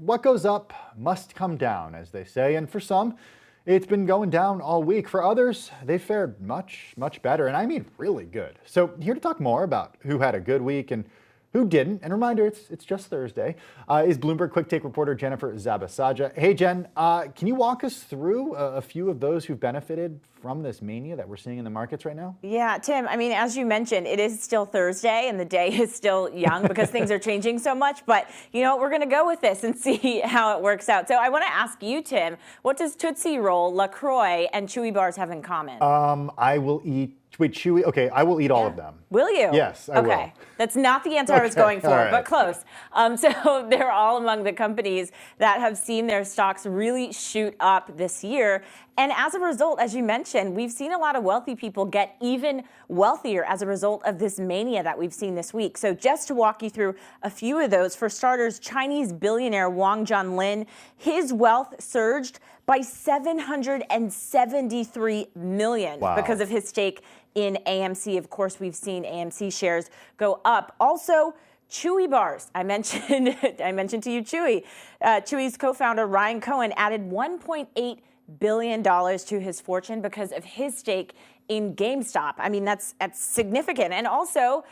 what goes up must come down, as they say. And for some, it's been going down all week. For others, they fared much, much better. And I mean really good. So here to talk more about who had a good week and who didn't, and reminder, it's just Thursday, is Bloomberg Quick Take reporter Jennifer Zabasaja. Hey, Jen, can you walk us through a few of those who've benefited from this mania that we're seeing in the markets right now? Yeah, Tim, I mean, as you mentioned, it is still Thursday and the day is still young because things are changing so much. But, you know, we're going to go with this and see how it works out. So I want to ask you, Tim, what does Tootsie Roll, LaCroix, and Chewy bars have in common? I will eat. Wait, Chewy? Okay, I will eat all of them. Will you? Yes, I will. Okay, that's not the answer I was going for, but close. So they're all among the companies that have seen their stocks really shoot up this year. And as a result, as you mentioned, we've seen a lot of wealthy people get even wealthier as a result of this mania that we've seen this week. So just to walk you through a few of those, for starters, Chinese billionaire Wang Junlin, his wealth surged by $773 million because of his stake in AMC. Of course, we've seen AMC shares go up. Also, Chewy bars. I mentioned to you Chewy. Chewy's co-founder Ryan Cohen added $1.8 billion to his fortune because of his stake in GameStop. I mean, that's significant. And also,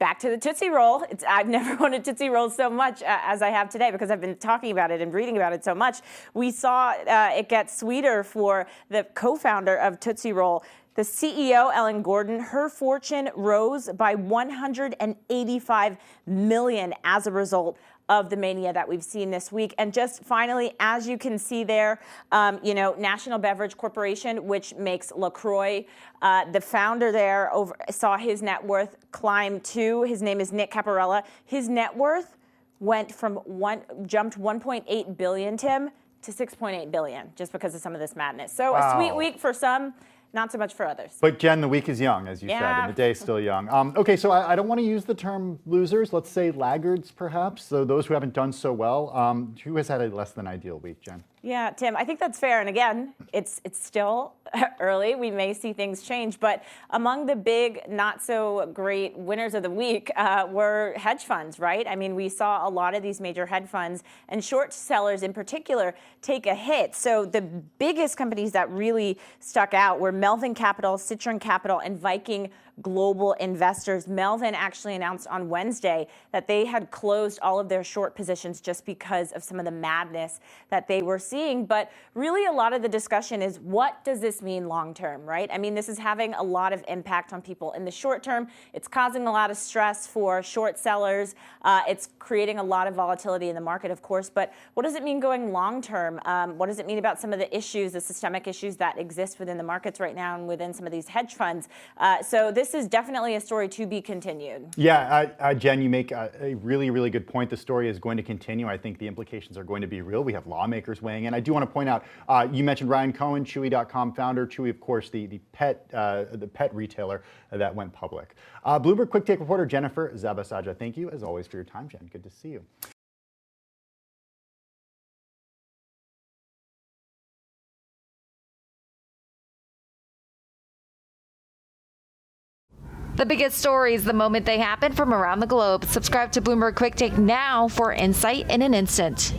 back to the Tootsie Roll. I've never wanted Tootsie Rolls so much as I have today because I've been talking about it and reading about it so much. We saw it get sweeter for the co-founder of Tootsie Roll. The CEO, Ellen Gordon, her fortune rose by $185 million as a result of the mania that we've seen this week. And just finally, as you can see there, National Beverage Corporation, which makes LaCroix, the founder there saw his net worth climb to, his name is Nick Caparella. His net worth jumped 1.8 billion, Tim, to 6.8 billion, just because of some of this madness. So a sweet week for some, not so much for others. But Jen, the week is young, as you said, and the day is still young. Okay, so I don't want to use the term losers. Let's say laggards, perhaps. So those who haven't done so well. Who has had a less than ideal week, Jen? Yeah, Tim, I think that's fair. And again, it's still early. We may see things change. But among the big, not so great winners of the week were hedge funds, right? I mean, we saw a lot of these major hedge funds and short sellers in particular take a hit. So the biggest companies that really stuck out were Melvin Capital, Citron Capital, and Viking Global Investors. Melvin actually announced on Wednesday that they had closed all of their short positions just because of some of the madness that they were seeing. But really a lot of the discussion is, what does this mean long term, right? I mean, this is having a lot of impact on people in the short term. It's causing a lot of stress for short sellers. It's creating a lot of volatility in the market, of course. But what does it mean going long term? What does it mean about some of the issues, the systemic issues that exist within the markets right now and within some of these hedge funds? So this is definitely a story to be continued. Yeah, Jen, you make a really, really good point. The story is going to continue. I think the implications are going to be real. We have lawmakers weighing in. I do want to point out, you mentioned Ryan Cohen, Chewy.com founder. Chewy, of course, the pet retailer that went public. Bloomberg Quick Take reporter Jennifer Zabasaja, thank you as always for your time, Jen. Good to see you. The biggest stories the moment they happen from around the globe. Subscribe to Bloomberg Quick Take now for insight in an instant.